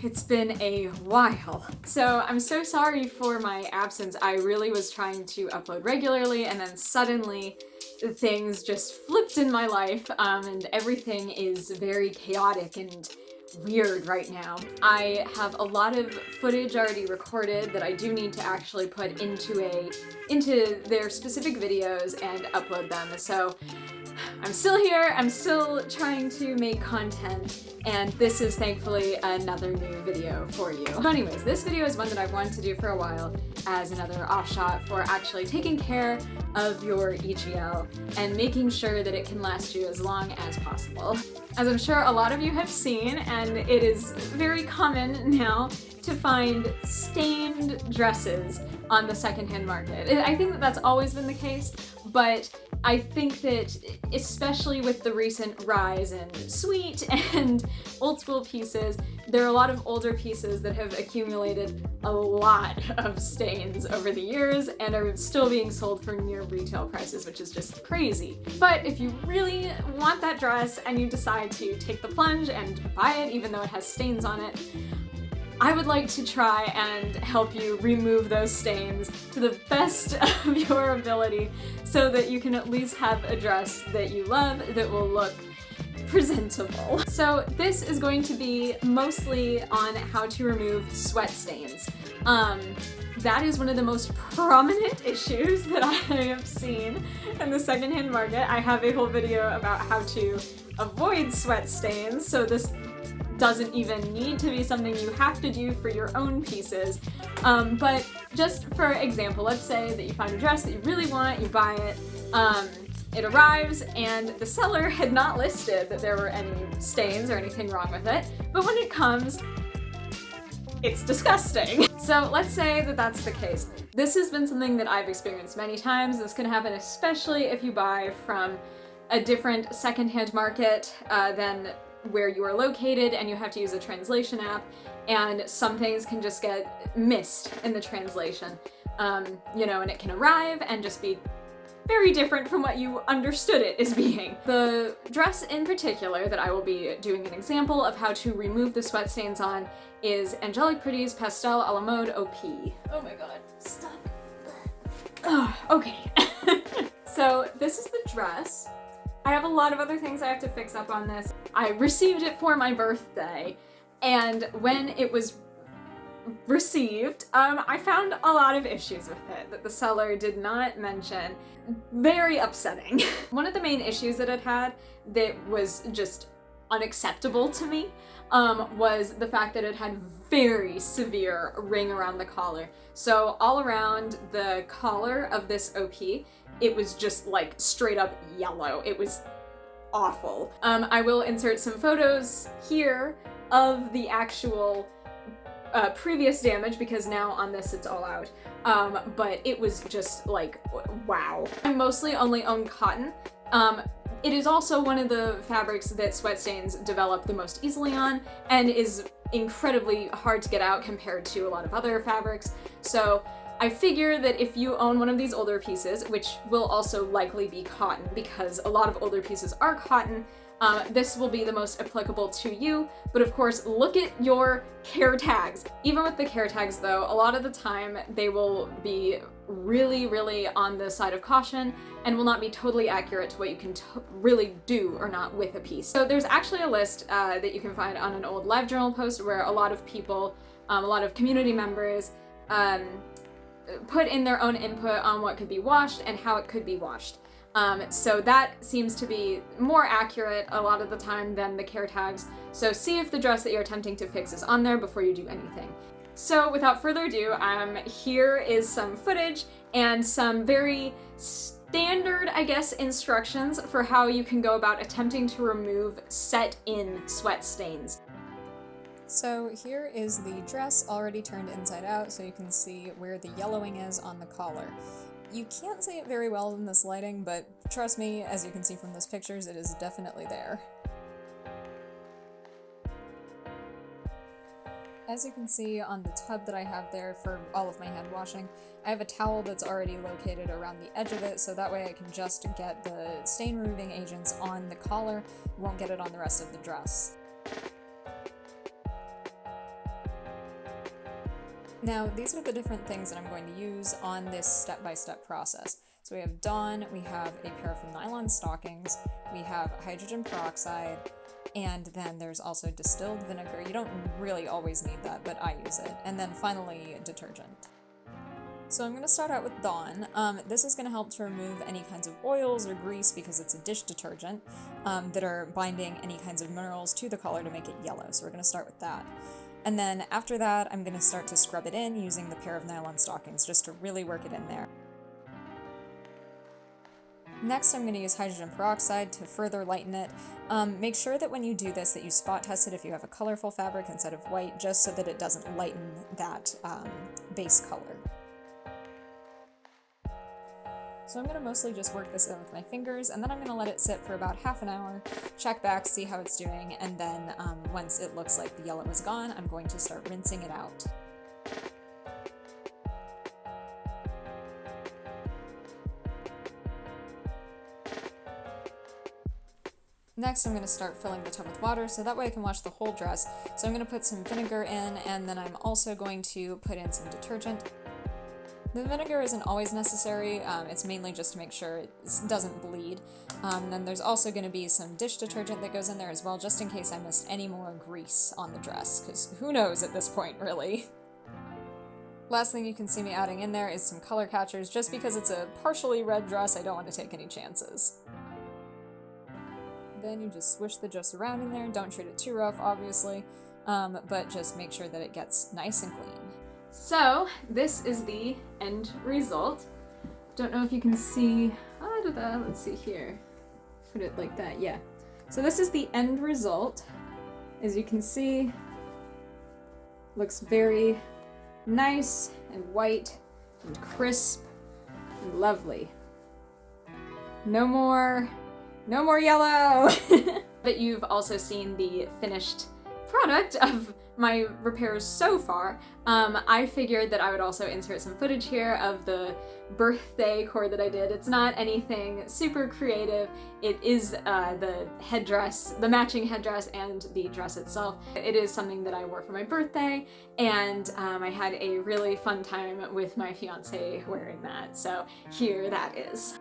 It's been a while. So I'm so sorry for my absence. I really was trying to upload regularly, and then suddenly things just flipped in my life, and everything is very chaotic and weird right now. I have a lot of footage already recorded that I do need to actually put into their specific videos and upload them. So I'm still here, I'm still trying to make content, and this is thankfully another new video for you. But anyways, this video is one that I've wanted to do for a while as another offshot for actually taking care of your EGL and making sure that it can last you as long as possible. As I'm sure a lot of you have seen, and it is very common now to find stained dresses on the secondhand market. I think that that's always been the case, but I think that especially with the recent rise in sweet and old school pieces, there are a lot of older pieces that have accumulated a lot of stains over the years and are still being sold for near retail prices, which is just crazy. But if you really want that dress and you decide to take the plunge and buy it even though it has stains on it, I would like to try and help you remove those stains to the best of your ability so that you can at least have a dress that you love that will look presentable. So this is going to be mostly on how to remove sweat stains. That is one of the most prominent issues that I have seen in the secondhand market. I have a whole video about how to avoid sweat stains, so this doesn't even need to be something you have to do for your own pieces. But just for example, let's say that you find a dress that you really want, you buy it, it arrives, and the seller had not listed that there were any stains or anything wrong with it, but when it comes, it's disgusting. So let's say that that's the case. This has been something that I've experienced many times. This can happen especially if you buy from a different secondhand market than where you are located, and you have to use a translation app, and some things can just get missed in the translation. You know, and it can arrive and just be very different from what you understood it as being. The dress in particular that I will be doing an example of how to remove the sweat stains on is Angelic Pretty's Pastel a la Mode OP. Oh my god, stop. Okay. So this is the dress. I have a lot of other things I have to fix up on this. I received it for my birthday, and when it was received, I found a lot of issues with it that the seller did not mention. Very upsetting. One of the main issues that it had that was just unacceptable to me was the fact that it had very severe ring around the collar. So all around the collar of this OP, it was just like straight up yellow. It was awful. I will insert some photos here of the actual previous damage because now on this it's all out. But it was just like, wow. I mostly only own cotton. It is also one of the fabrics that sweat stains develop the most easily on and is incredibly hard to get out compared to a lot of other fabrics. So I figure that if you own one of these older pieces, which will also likely be cotton because a lot of older pieces are cotton, this will be the most applicable to you. But of course, look at your care tags. Even with the care tags though, a lot of the time they will be really on the side of caution and will not be totally accurate to what you can really do or not with a piece. So there's actually a list that you can find on an old LiveJournal post where a lot of people, a lot of community members, put in their own input on what could be washed and how it could be washed. So that seems to be more accurate a lot of the time than the care tags. So see if the dress that you're attempting to fix is on there before you do anything. So without further ado, here is some footage and some very standard, I guess, instructions for how you can go about attempting to remove set-in sweat stains. So here is the dress already turned inside out, so you can see where the yellowing is on the collar. You can't see it very well in this lighting, but trust me, as you can see from those pictures, it is definitely there. As you can see on the tub that I have there for all of my hand washing, I have a towel that's already located around the edge of it, so that way I can just get the stain removing agents on the collar, won't get it on the rest of the dress. Now, these are the different things that I'm going to use on this step-by-step process. So we have Dawn, we have a pair of nylon stockings, we have hydrogen peroxide, and then there's also distilled vinegar. You don't really always need that, but I use it. And then finally, detergent. So I'm going to start out with Dawn. This is going to help to remove any kinds of oils or grease because it's a dish detergent that are binding any kinds of minerals to the color to make it yellow. So we're going to start with that. And then after that, I'm going to start to scrub it in using the pair of nylon stockings just to really work it in there. Next, I'm going to use hydrogen peroxide to further lighten it. Make sure that when you do this that you spot test it if you have a colorful fabric instead of white, just so that it doesn't lighten that base color. So I'm going to mostly just work this in with my fingers, and then I'm going to let it sit for about half an hour, check back, see how it's doing, and then once it looks like the yellow is gone, I'm going to start rinsing it out. Next, I'm going to start filling the tub with water so that way I can wash the whole dress. So I'm going to put some vinegar in, and then I'm also going to put in some detergent. The vinegar isn't always necessary, it's mainly just to make sure it doesn't bleed. Then there's also going to be some dish detergent that goes in there as well, just in case I missed any more grease on the dress, because who knows at this point, really. Last thing you can see me adding in there is some color catchers, just because it's a partially red dress, I don't want to take any chances. Then you just swish the dress around in there, don't treat it too rough, obviously, but just make sure that it gets nice and clean. So this is the end result. Don't know if you can see, let's see here. Put it like that, yeah. So this is the end result. As you can see, looks very nice and white and crisp and lovely. No more yellow! But you've also seen the finished product of my repairs so far. I figured that I would also insert some footage here of the birthday cord that I did. It's not anything super creative. It is the headdress, the matching headdress and the dress itself. It is something that I wore for my birthday, and I had a really fun time with my fiance wearing that. So here that is.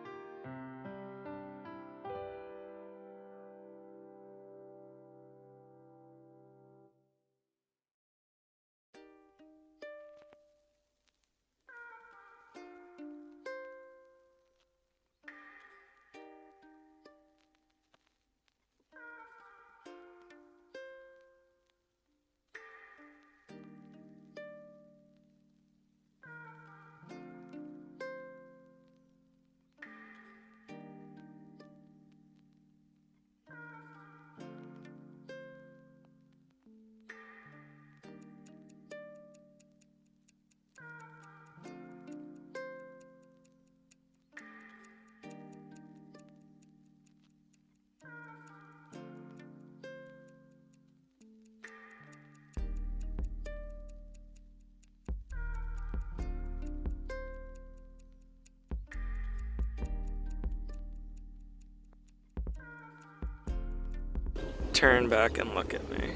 Turn back and look at me.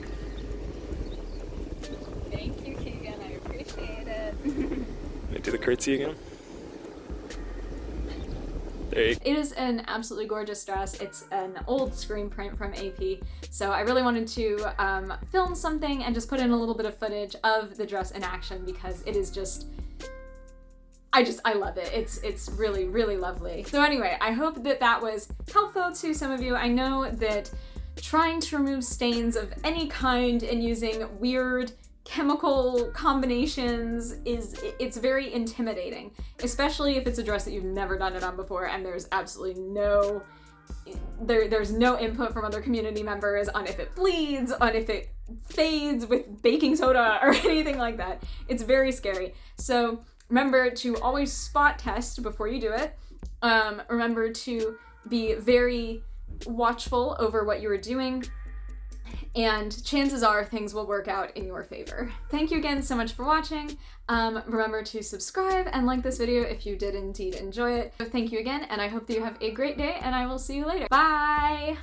Thank you, Keegan. I appreciate it. Can I do the curtsy again? There you go. It is an absolutely gorgeous dress. It's an old screen print from AP, so I really wanted to film something and just put in a little bit of footage of the dress in action because it is just, I love it. It's really, really lovely. So anyway, I hope that that was helpful to some of you. I know that trying to remove stains of any kind and using weird chemical combinations it's very intimidating, especially if it's a dress that you've never done it on before and there's absolutely there's no input from other community members on if it bleeds, on if it fades with baking soda or anything like that. It's very scary. So remember to always spot test before you do it. Remember to be very watchful over what you are doing, and chances are things will work out in your favor. Thank you again so much for watching. Remember to subscribe and like this video if you did indeed enjoy it. Thank you again, and I hope that you have a great day, and I will see you later. Bye!